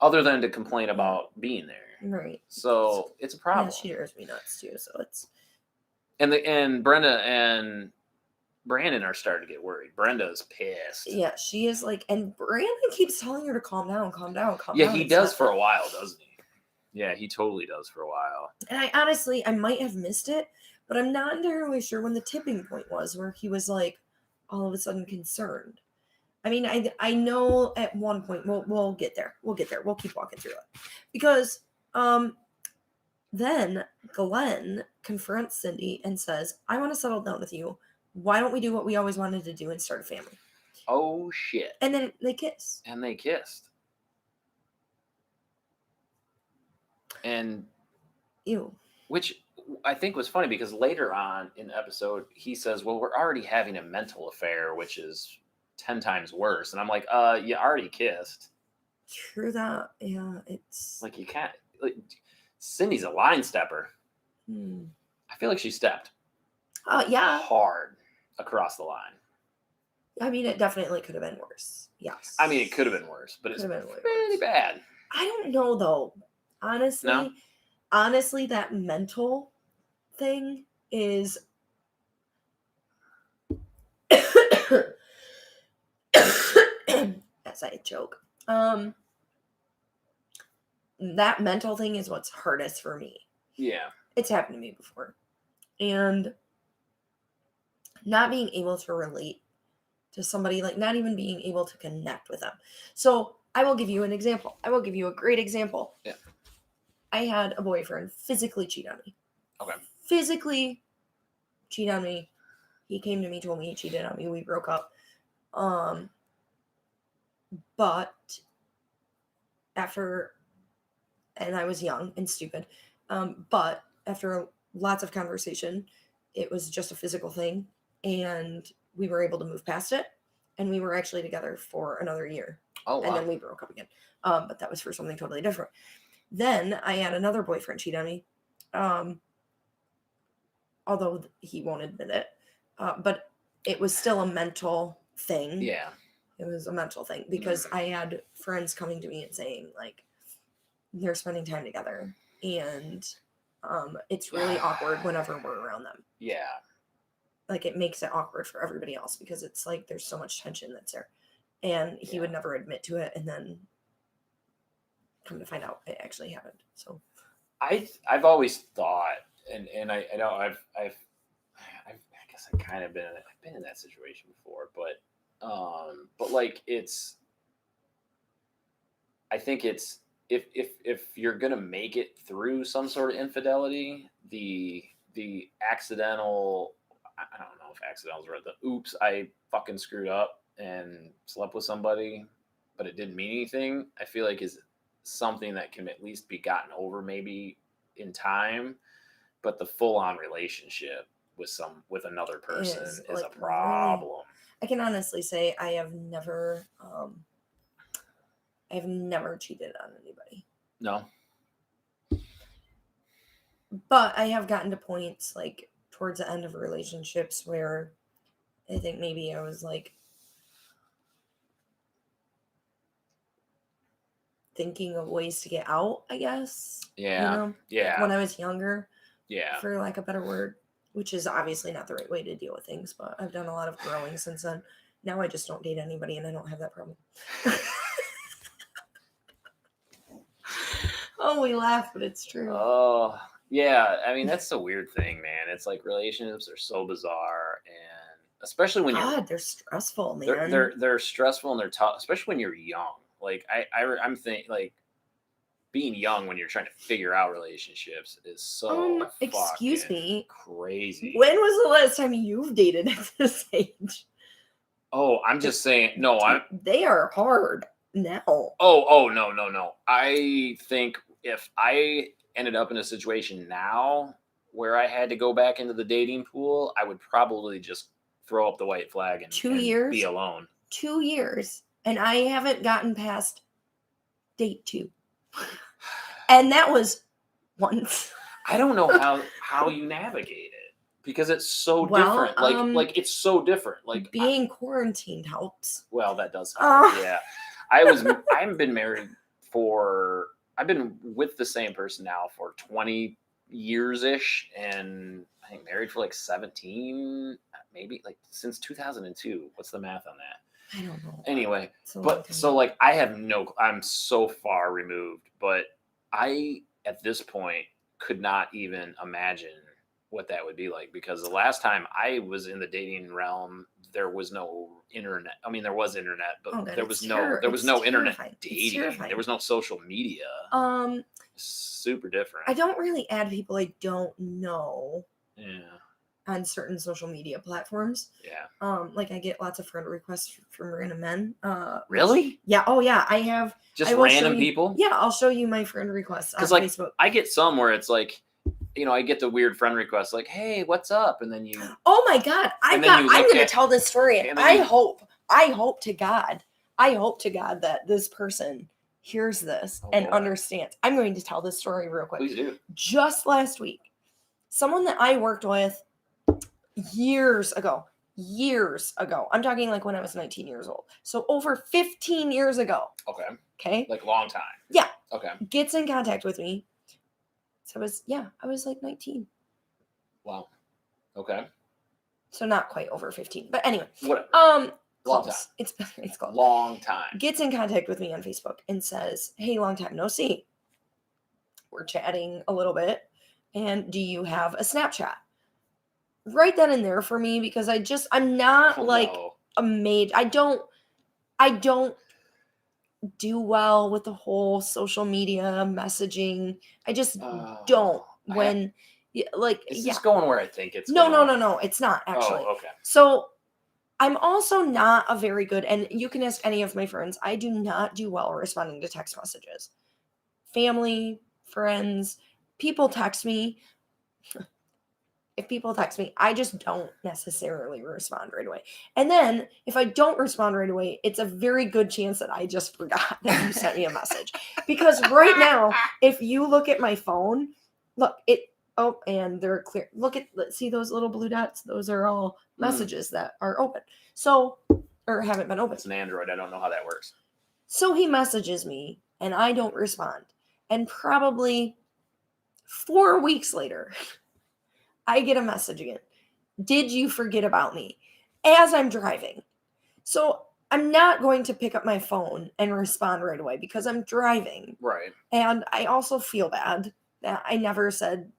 Speaker 1: Other than to complain about being there.
Speaker 2: Right.
Speaker 1: So it's a problem.
Speaker 2: Yeah, she drives me nuts too. So it's.
Speaker 1: And Brenda and Brandon are starting to get worried. Brenda's pissed.
Speaker 2: Yeah, she is like, and Brandon keeps telling her to calm down, calm down, calm down.
Speaker 1: Yeah, he does for a while, doesn't he? Yeah, he totally does for a while.
Speaker 2: And I might have missed it, but I'm not entirely sure when the tipping point was where he was like all of a sudden concerned. I mean, I know at one point we'll get there. We'll keep walking through it. Because then Glenn confronts Cindy and says, I want to settle down with you. Why don't we do what we always wanted to do and start a family?
Speaker 1: Oh, shit.
Speaker 2: And then they kiss.
Speaker 1: And they kissed. And
Speaker 2: ew.
Speaker 1: Which I think was funny because later on in the episode, he says, well, we're already having a mental affair, which is 10 times worse. And I'm like, you already kissed.
Speaker 2: True that. Yeah, it's
Speaker 1: like, you can't, like, Cindy's a line stepper. I feel like she stepped
Speaker 2: yeah,
Speaker 1: hard across the line.
Speaker 2: I mean, it definitely could have been worse. Yes.
Speaker 1: I mean, it could have been worse, but it's pretty bad.
Speaker 2: I don't know though. Honestly,
Speaker 1: no?
Speaker 2: That mental thing is as I joke. That mental thing is what's hardest for me.
Speaker 1: Yeah.
Speaker 2: It's happened to me before. And not being able to relate to somebody, like not even being able to connect with them. So I will give you an example. I will give you a great example.
Speaker 1: Yeah.
Speaker 2: I had a boyfriend physically cheat on me.
Speaker 1: Okay.
Speaker 2: Physically cheat on me. He came to me, told me he cheated on me. We broke up. But after, and I was young and stupid, but after lots of conversation, it was just a physical thing, and we were able to move past it, and we were actually together for another year.
Speaker 1: Oh, wow.
Speaker 2: And then we broke up again. But that was for something totally different. Then I had another boyfriend cheat on me, although he won't admit it. But it was still a mental thing.
Speaker 1: Yeah.
Speaker 2: It was a mental thing because I had friends coming to me and saying, like, they're spending time together, and it's really awkward whenever we're around them.
Speaker 1: Yeah.
Speaker 2: Like, it makes it awkward for everybody else because it's like there's so much tension that's there. And he would never admit to it, and then come to find out it actually happened. So
Speaker 1: I've always thought, and I know I guess I've kind of been in that situation before, but like I think it's if you're gonna make it through some sort of infidelity, the accidental, I don't know if accidental is right, the oops, I fucking screwed up and slept with somebody, but it didn't mean anything, I feel like is something that can at least be gotten over maybe in time, but the full-on relationship with another person is like a problem. Really,
Speaker 2: I can honestly say I have never cheated on anybody.
Speaker 1: No.
Speaker 2: But I have gotten to points like towards the end of relationships where I think maybe I was like thinking of ways to get out, I guess.
Speaker 1: Yeah.
Speaker 2: You know?
Speaker 1: Yeah.
Speaker 2: When I was younger.
Speaker 1: Yeah.
Speaker 2: For lack of a better word, which is obviously not the right way to deal with things, but I've done a lot of growing since then. Now I just don't date anybody and I don't have that problem. Oh, we laugh, but it's true.
Speaker 1: Oh, yeah. I mean, that's the weird thing, man. It's like relationships are so bizarre, and especially when
Speaker 2: they're stressful, man.
Speaker 1: They're stressful and they're tough, especially when you're young. Like I'm thinking, like being young when you're trying to figure out relationships is so
Speaker 2: excuse me,
Speaker 1: crazy.
Speaker 2: When was the last time you've dated at this age?
Speaker 1: Oh, I'm just saying. No,
Speaker 2: they are hard. now.
Speaker 1: Oh, no. I think if I ended up in a situation now where I had to go back into the dating pool, I would probably just throw up the white flag and
Speaker 2: 2
Speaker 1: and
Speaker 2: years?
Speaker 1: be alone.
Speaker 2: 2 years. And I haven't gotten past date 2. And that was once.
Speaker 1: I don't know how you navigate it because it's so different. Like it's so different. Like
Speaker 2: being quarantined helps.
Speaker 1: Well, that does help. Yeah. I've been with the same person now for 20 years-ish, and I think married for like 17, maybe like since 2002. What's the math on that?
Speaker 2: I don't know.
Speaker 1: Anyway, but so like I'm so far removed, but I at this point could not even imagine what that would be like, because the last time I was in the dating realm, there was no internet. I mean, there was internet, but there was no internet dating. There was no social media. Super different.
Speaker 2: I don't really add people I don't know.
Speaker 1: Yeah.
Speaker 2: On certain social media platforms.
Speaker 1: Yeah.
Speaker 2: Like I get lots of friend requests from random men.
Speaker 1: Really?
Speaker 2: Yeah. Oh yeah. I have
Speaker 1: just random people.
Speaker 2: Yeah, I'll show you my friend requests on
Speaker 1: like,
Speaker 2: Facebook.
Speaker 1: I get some where it's like, I get the weird friend requests like, "Hey, what's up?" And then you.
Speaker 2: Oh my God! I'm going to tell this story. And I hope to God that this person hears this and understands. I'm going to tell this story real quick.
Speaker 1: Please do.
Speaker 2: Just last week, someone that I worked with years ago. I'm talking like when I was 19 years old. So over 15 years ago. Okay.
Speaker 1: Like long time.
Speaker 2: Yeah.
Speaker 1: Okay.
Speaker 2: Gets in contact with me. So I was like 19.
Speaker 1: Wow. Okay.
Speaker 2: So not quite over 15. But anyway.
Speaker 1: Whatever.
Speaker 2: Long time. It's called.
Speaker 1: Long time.
Speaker 2: Gets in contact with me on Facebook and says, "Hey, long time no see. We're chatting a little bit. And do you have a Snapchat?" Write that in there for me, because I'm not a maid. I don't do well with the whole social media messaging. I just don't. Is
Speaker 1: this going where I think it's
Speaker 2: going? No, it's not actually.
Speaker 1: Oh, okay.
Speaker 2: So I'm also not a very good, and you can ask any of my friends, I do not do well responding to text messages. Family, friends, people text me. If people text me, I just don't necessarily respond right away. And then if I don't respond right away, it's a very good chance that I just forgot that you sent me a message. Because right now, if you look at my phone, and they're clear. See those little blue dots? Those are all messages that are open. So, or haven't been open.
Speaker 1: It's an Android. I don't know how that works.
Speaker 2: So he messages me and I don't respond. And probably 4 weeks later, I get a message again. Did you forget about me? As I'm driving. So I'm not going to pick up my phone and respond right away because I'm driving.
Speaker 1: Right.
Speaker 2: And I also feel bad that I never said,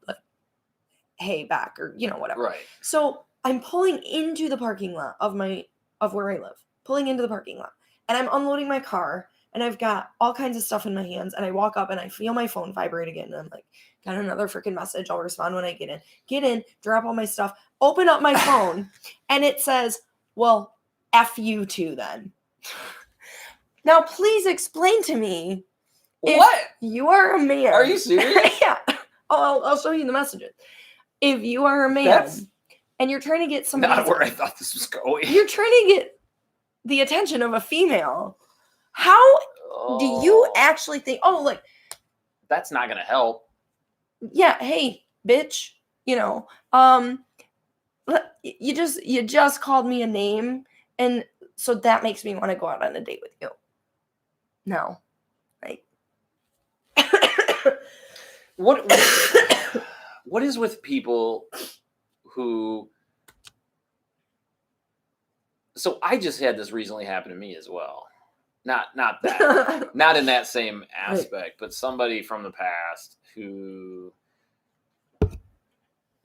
Speaker 2: hey, back, or, whatever.
Speaker 1: Right.
Speaker 2: So I'm pulling into the parking lot of where I live. Pulling into the parking lot. And I'm unloading my car. And I've got all kinds of stuff in my hands. And I walk up and I feel my phone vibrate again. And I'm like, got another freaking message. I'll respond when I get in. Get in, drop all my stuff, open up my phone. And it says, well, F you too then. Now, please explain to me.
Speaker 1: What?
Speaker 2: You are a man.
Speaker 1: Are you serious?
Speaker 2: Yeah. I'll show you the messages. If you are a man and you're trying to get somebody.
Speaker 1: Not where I thought this was going.
Speaker 2: You're trying to get the attention of a female. How do you actually think,
Speaker 1: that's not going to help.
Speaker 2: Yeah. Hey, bitch, you just called me a name. And so that makes me want to go out on a date with you. No.
Speaker 1: What is with people who, so I just had this recently happen to me as well. Not that, not in that same aspect, but somebody from the past who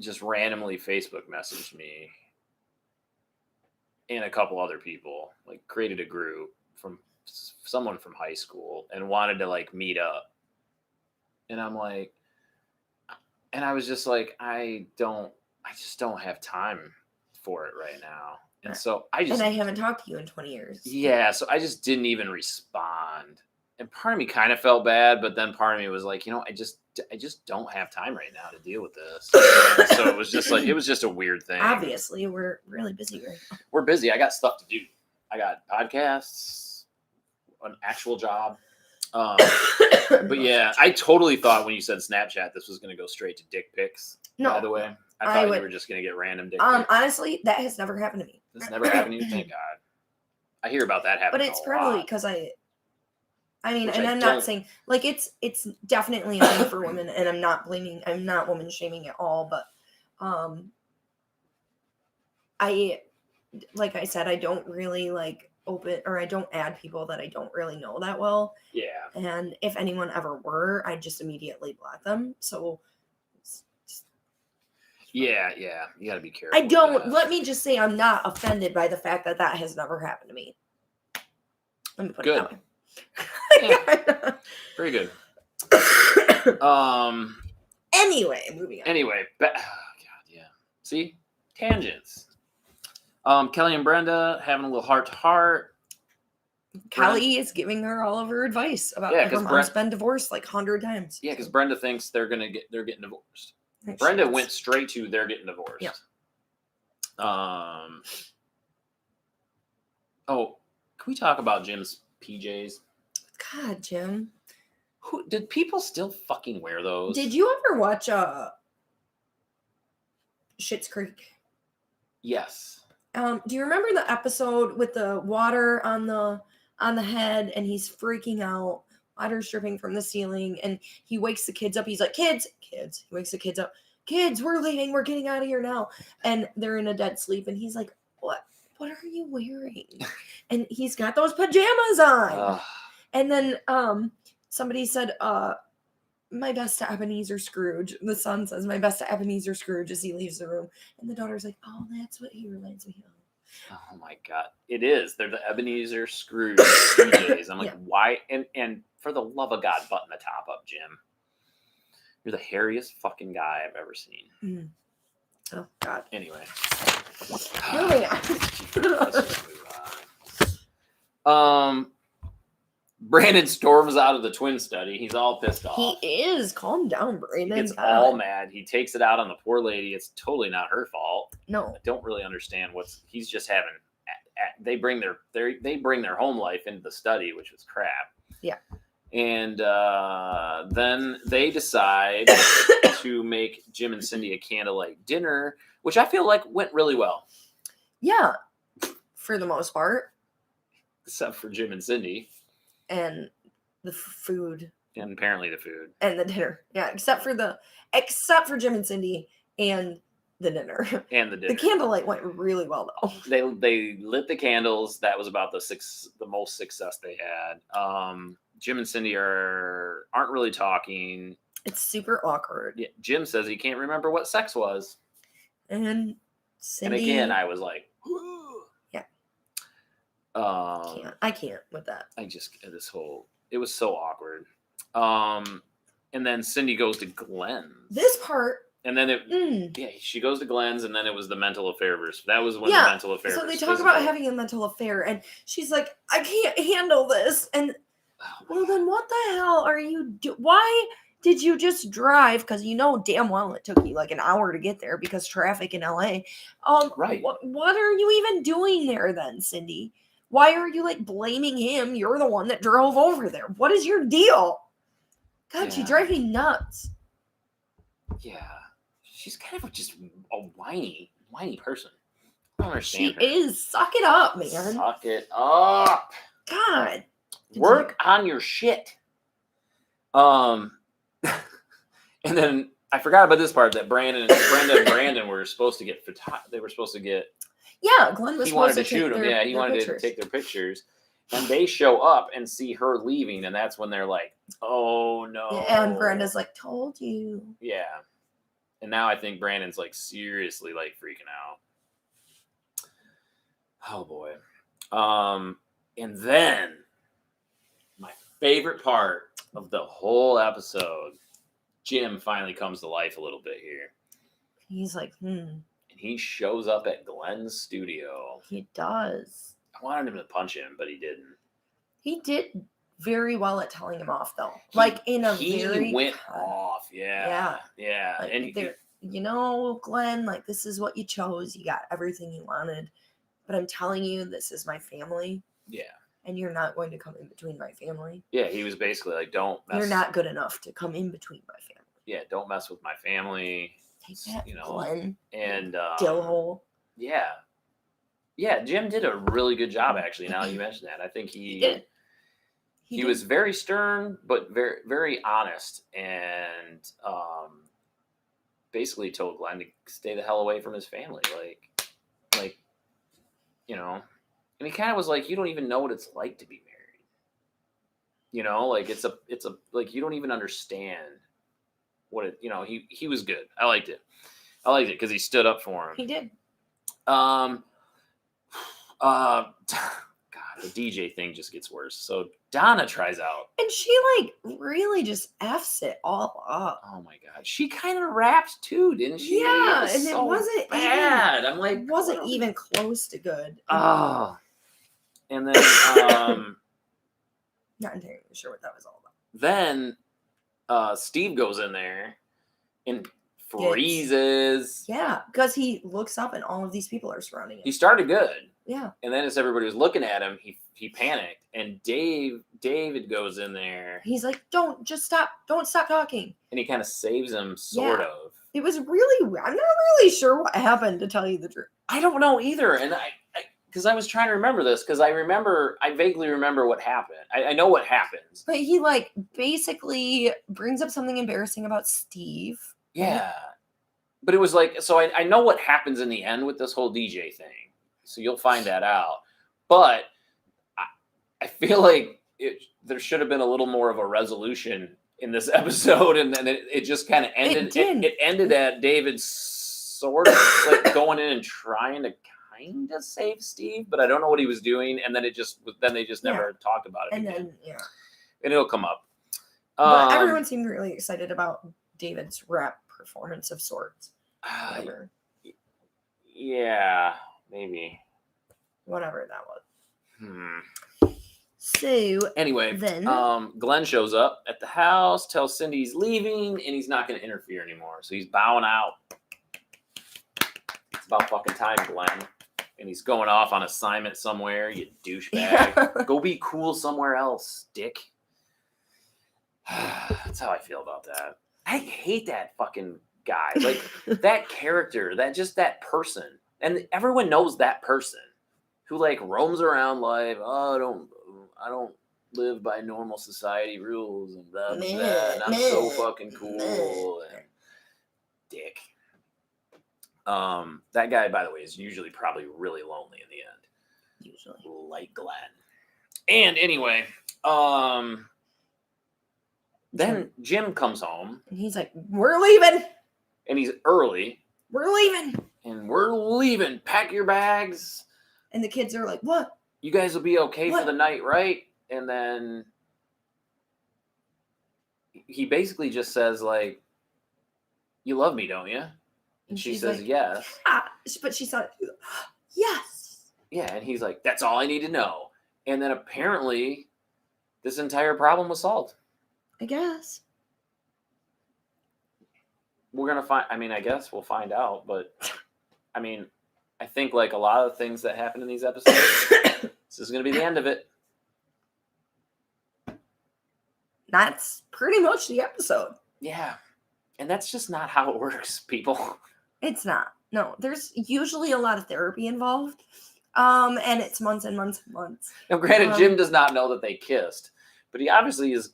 Speaker 1: just randomly Facebook messaged me and a couple other people, created a group from someone from high school and wanted to meet up. And I'm like, and I was just like, I just don't have time for it right now. And so I
Speaker 2: haven't talked to you in 20 years.
Speaker 1: Yeah, so I just didn't even respond. And part of me kind of felt bad, but then part of me was like, I just don't have time right now to deal with this. And so it was just like, it was just a weird thing.
Speaker 2: Obviously, we're really busy right now.
Speaker 1: We're busy. I got stuff to do. I got podcasts, an actual job. But yeah, I totally thought when you said Snapchat, this was going to go straight to dick pics.
Speaker 2: No,
Speaker 1: by the way, I thought you were just going to get random dick pics.
Speaker 2: Honestly, that has never happened to me.
Speaker 1: This never happened to you? Thank God. I hear about that happening.
Speaker 2: But it's probably because I mean, and I'm not saying like it's definitely a thing for women, and I'm not woman shaming at all, but like I said, I don't really like open, or I don't add people that I don't really know that well.
Speaker 1: Yeah.
Speaker 2: And if anyone ever were, I'd just immediately block them. So
Speaker 1: yeah, you got to be careful.
Speaker 2: Let me just say, I'm not offended by the fact that has never happened to me. Let me put it that way.
Speaker 1: Yeah. Very good.
Speaker 2: Anyway, moving on.
Speaker 1: Anyway, God, yeah. See? Tangents. Kelly and Brenda having a little heart-to-heart.
Speaker 2: Kelly is giving her all of her advice about her mom's been divorced like 100 times.
Speaker 1: Yeah, because Brenda thinks they're getting divorced. Brenda went straight to they're getting divorced.
Speaker 2: Yeah.
Speaker 1: Oh, can we talk about Jim's PJs?
Speaker 2: God, Jim.
Speaker 1: Did people still fucking wear those?
Speaker 2: Did you ever watch Schitt's Creek?
Speaker 1: Yes.
Speaker 2: Do you remember the episode with the water on the head, and he's freaking out, water's dripping from the ceiling, and he wakes the kids up. He's like, kids. He wakes the kids up. Kids, we're leaving. We're getting out of here now. And they're in a dead sleep, and he's like, what are you wearing? And he's got those pajamas on. And then somebody said, my best to Ebenezer Scrooge. The son says, my best to Ebenezer Scrooge as he leaves the room. And the daughter's like, oh, that's what he reminds me of.
Speaker 1: Oh my God. It is. They're the Ebenezer Scrooge PJs. I'm like, why? And for the love of God, button the top up, Jim. You're the hairiest fucking guy I've ever seen.
Speaker 2: Mm. Oh, God.
Speaker 1: Anyway.
Speaker 2: Moving
Speaker 1: on. Brandon storms out of the twin study. He's all pissed off.
Speaker 2: He is. Calm down, Brandon.
Speaker 1: He gets all mad. He takes it out on the poor lady. It's totally not her fault.
Speaker 2: No.
Speaker 1: I don't really understand he's just having. They bring their home life into the study, which was crap.
Speaker 2: Yeah.
Speaker 1: And then they decide to make Jim and Cindy a candlelight dinner, which I feel like went really well.
Speaker 2: Yeah, for the most part.
Speaker 1: Except for Jim and Cindy.
Speaker 2: And the food.
Speaker 1: And apparently the food.
Speaker 2: And the dinner. Yeah, except for Jim and Cindy and the dinner.
Speaker 1: And the dinner.
Speaker 2: The candlelight went really well though.
Speaker 1: They lit the candles. That was about the most success they had. Jim and Cindy aren't really talking.
Speaker 2: It's super awkward.
Speaker 1: Yeah, Jim says he can't remember what sex was.
Speaker 2: And Cindy.
Speaker 1: And again, I was like,
Speaker 2: yeah. I can't with that.
Speaker 1: It was so awkward. And then Cindy goes to Glenn's.
Speaker 2: This part.
Speaker 1: And then she goes to Glenn's, and then it was the mental affair verse. That was when the mental affair.
Speaker 2: So they talk about having a mental affair, and she's like, I can't handle this. And well, then what the hell are you why did you just drive? Because you know damn well it took you like an hour to get there because traffic in LA.
Speaker 1: Right.
Speaker 2: What are you even doing there then, Cindy? Why are you like blaming him? You're the one that drove over there. What is your deal? God, she drives me nuts.
Speaker 1: Yeah. She's kind of just a whiny person. I don't understand.
Speaker 2: She is. Suck it up, man.
Speaker 1: Suck it up.
Speaker 2: God.
Speaker 1: Work on your shit. And then I forgot about this part that Brenda and Brandon were supposed to get they were supposed to get.
Speaker 2: Yeah, Glenn was supposed to
Speaker 1: shoot them. Yeah, he wanted to take their pictures. And they show up and see her leaving, and that's when they're like, "Oh no!"
Speaker 2: And Brenda's like, "Told you."
Speaker 1: Yeah, and now I think Brandon's like seriously like freaking out. Oh boy. And then my favorite part of the whole episode, Jim finally comes to life a little bit here.
Speaker 2: He's like,
Speaker 1: And he shows up at Glenn's studio.
Speaker 2: He does.
Speaker 1: I wanted him to punch him, but he didn't.
Speaker 2: He did very well at telling him off, though. He
Speaker 1: went off. Yeah.
Speaker 2: Like,
Speaker 1: And
Speaker 2: Glenn, like, this is what you chose. You got everything you wanted. But I'm telling you, this is my family.
Speaker 1: Yeah.
Speaker 2: And you're not going to come in between my family.
Speaker 1: Yeah, he was basically like, don't mess.
Speaker 2: You're not good enough to come in between my family.
Speaker 1: Yeah, don't mess with my family.
Speaker 2: Take that, Glenn.
Speaker 1: And
Speaker 2: Dillhole.
Speaker 1: Yeah. Yeah, Jim did a really good job, actually, now you mention that. I think he
Speaker 2: did.
Speaker 1: He was very stern, but very, very honest, and basically told Glenn to stay the hell away from his family. Like, and he kind of was like, you don't even know what it's like to be married. Like it's a like, you don't even understand what it, he was good. I liked it because he stood up for him.
Speaker 2: He did.
Speaker 1: God, the DJ thing just gets worse. So Donna tries out.
Speaker 2: And she really just F's it all up.
Speaker 1: Oh my God. She kind of rapped too, didn't she?
Speaker 2: Yeah, and it wasn't
Speaker 1: bad. I'm like,
Speaker 2: it wasn't even close to good.
Speaker 1: Oh. And then
Speaker 2: not entirely sure what that was all about.
Speaker 1: Then Steve goes in there and freezes.
Speaker 2: Yeah, because he looks up and all of these people are surrounding him.
Speaker 1: He started good.
Speaker 2: Yeah.
Speaker 1: And then as everybody was looking at him, he panicked. And David goes in there.
Speaker 2: He's like, don't stop talking.
Speaker 1: And he kind of saves him, sort of.
Speaker 2: It was really, I'm not really sure what happened, to tell you the truth.
Speaker 1: I don't know either. And because I was trying to remember this, because I vaguely remember what happened. I know what happens.
Speaker 2: But he basically brings up something embarrassing about Steve.
Speaker 1: Yeah. But it was like, so I know what happens in the end with this whole DJ thing. So you'll find that out. But I feel like there should have been a little more of a resolution in this episode. And then it just kind of ended. It ended at David sort of going in and trying to kind of save Steve, but I don't know what he was doing. And then they just never talked about it.
Speaker 2: And
Speaker 1: again.
Speaker 2: then,
Speaker 1: And it'll come up.
Speaker 2: But everyone seemed really excited about David's rap performance of sorts.
Speaker 1: Yeah, maybe.
Speaker 2: Whatever that was.
Speaker 1: So anyway,
Speaker 2: then
Speaker 1: Glenn shows up at the house, tells Cindy he's leaving, and he's not going to interfere anymore. So he's bowing out. It's about fucking time, Glenn. And he's going off on assignment somewhere, you douchebag. Yeah. Go be cool somewhere else, dick. That's how I feel about that. I hate that fucking guy. Like, that character, that person. And everyone knows that person who, roams around life. Oh, I don't live by normal society rules and blah, blah, blah. And I'm so fucking cool. And dick. That guy, by the way, is usually probably really lonely in the end.
Speaker 2: Usually.
Speaker 1: Like Glenn. And anyway, then Jim comes home.
Speaker 2: And he's like, we're leaving.
Speaker 1: And he's early.
Speaker 2: We're leaving.
Speaker 1: And we're leaving. Pack your bags.
Speaker 2: And the kids are like, what?
Speaker 1: You guys will be okay for the night, right? And then he basically just says, you love me, don't you? And she says, yes.
Speaker 2: But she said, yes.
Speaker 1: Yeah, and he's like, that's all I need to know. And then apparently this entire problem was solved.
Speaker 2: I guess.
Speaker 1: We're going to find, I guess we'll find out. But, I think a lot of things that happen in these episodes, this is going to be the end of it.
Speaker 2: That's pretty much the episode.
Speaker 1: Yeah. And that's just not how it works, people.
Speaker 2: It's not. No, there's usually a lot of therapy involved. And it's months and months and months.
Speaker 1: Now, granted, Jim does not know that they kissed, but he obviously he's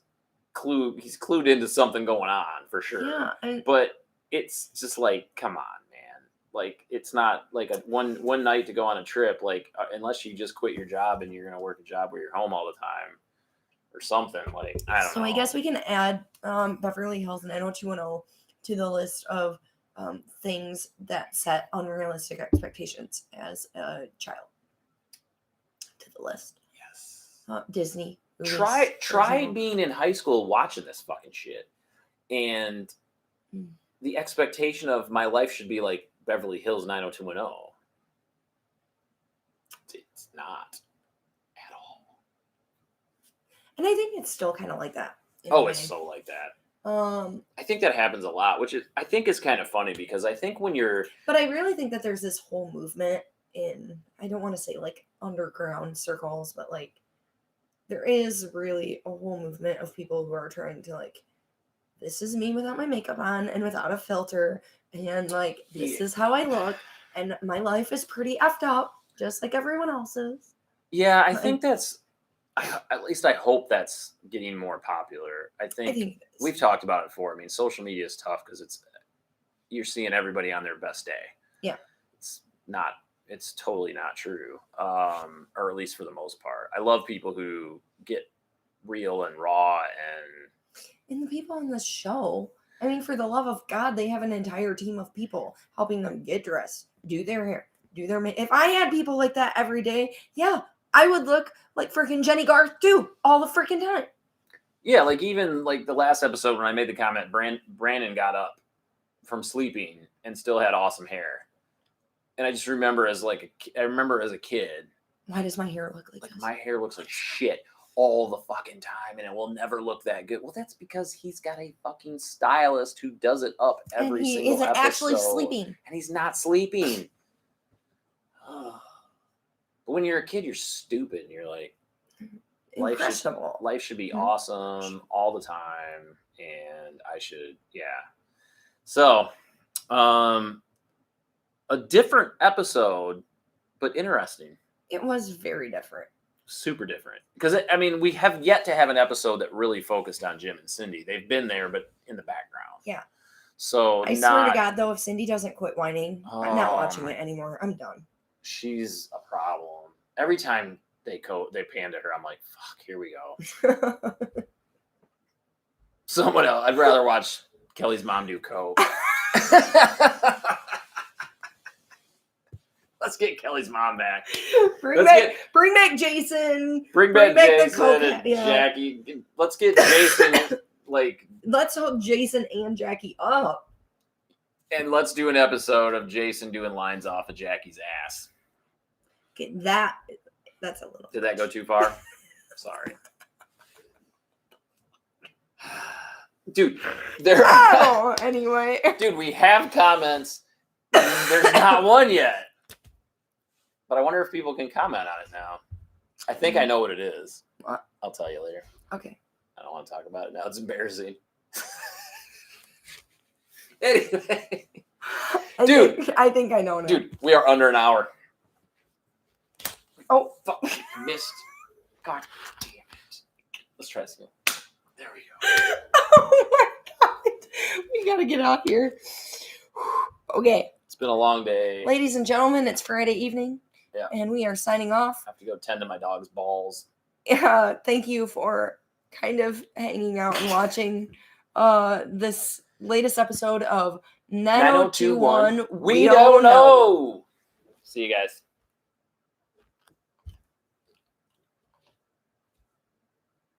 Speaker 1: clued into something going on for sure.
Speaker 2: Yeah.
Speaker 1: But it's just come on, man. It's not a one night to go on a trip. Unless you just quit your job and you're going to work a job where you're home all the time or something. I don't know.
Speaker 2: So I guess we can add Beverly Hills and 90210 to the list of things that set unrealistic expectations as a child to the list.
Speaker 1: Yes.
Speaker 2: Disney.
Speaker 1: Movies, try being in high school watching this fucking shit. And the expectation of my life should be like Beverly Hills 90210. It's not at all.
Speaker 2: And I think it's still kind of like that.
Speaker 1: It's so like that. I think that happens a lot, which I think is kind of funny because I think when you're...
Speaker 2: But I really think that there's this whole movement in, I don't want to say like underground circles, but like there is really a whole movement of people who are trying to like, this is me without my makeup on and without a filter, and like this is how I look, and my life is pretty effed up just like everyone else's.
Speaker 1: Yeah, I think that's, at least I hope that's getting more popular. I think we've talked about it before. I mean, social media is tough because you're seeing everybody on their best day.
Speaker 2: Yeah.
Speaker 1: It's totally not true. Or at least for the most part. I love people who get real and raw
Speaker 2: and the people on this show, I mean, for the love of God, they have an entire team of people helping them get dressed, do their hair, do their makeup. If I had people like that every day, yeah, I would look like freaking Jenny Garth too, all the freaking time.
Speaker 1: Yeah, like even like the last episode when I made the comment, Brandon got up from sleeping and still had awesome hair. And I just remember as a kid.
Speaker 2: Why does my hair look like this?
Speaker 1: My hair looks like shit all the fucking time and it will never look that good. Well, that's because he's got a fucking stylist who does it up every single episode. And he isn't actually
Speaker 2: sleeping.
Speaker 1: And he's not sleeping. But when you're a kid, you're stupid. And you're like, life should be awesome all the time. And I should, yeah. So, a different episode, but interesting.
Speaker 2: It was very different.
Speaker 1: Super different. Because, I mean, we have yet to have an episode that really focused on Jim and Cindy. They've been there, but in the background.
Speaker 2: Yeah.
Speaker 1: So,
Speaker 2: I swear to God, though, if Cindy doesn't quit whining, I'm not watching it anymore. I'm done.
Speaker 1: She's a problem. Every time they pan to her, I'm like, fuck, here we go. Someone else. I'd rather watch Kelly's mom do coke. Let's get Kelly's mom back.
Speaker 2: Bring back Jason.
Speaker 1: Bring back Jason the coke and Jackie. Let's get Jason.
Speaker 2: Let's hook Jason and Jackie up.
Speaker 1: And let's do an episode of Jason doing lines off of Jackie's ass.
Speaker 2: Okay, that's a little.
Speaker 1: Did that go too far? Sorry. Dude,
Speaker 2: anyway.
Speaker 1: Dude, we have comments. There's not one yet. But I wonder if people can comment on it now. I think I know what it is.
Speaker 2: What?
Speaker 1: I'll tell you later.
Speaker 2: Okay.
Speaker 1: I don't want to talk about it now. It's embarrassing. Anyway.
Speaker 2: I think I know now.
Speaker 1: Dude, we are under an hour.
Speaker 2: Oh,
Speaker 1: fuck. Missed. God damn it. Let's try this again. There we go.
Speaker 2: Oh my God. We got to get out here. Okay.
Speaker 1: It's been a long day.
Speaker 2: Ladies and gentlemen, it's Friday evening.
Speaker 1: Yeah.
Speaker 2: And we are signing off.
Speaker 1: I have to go tend to my dog's balls.
Speaker 2: Yeah. Thank you for kind of hanging out and watching this latest episode of 9021
Speaker 1: We Don't Know. See you guys.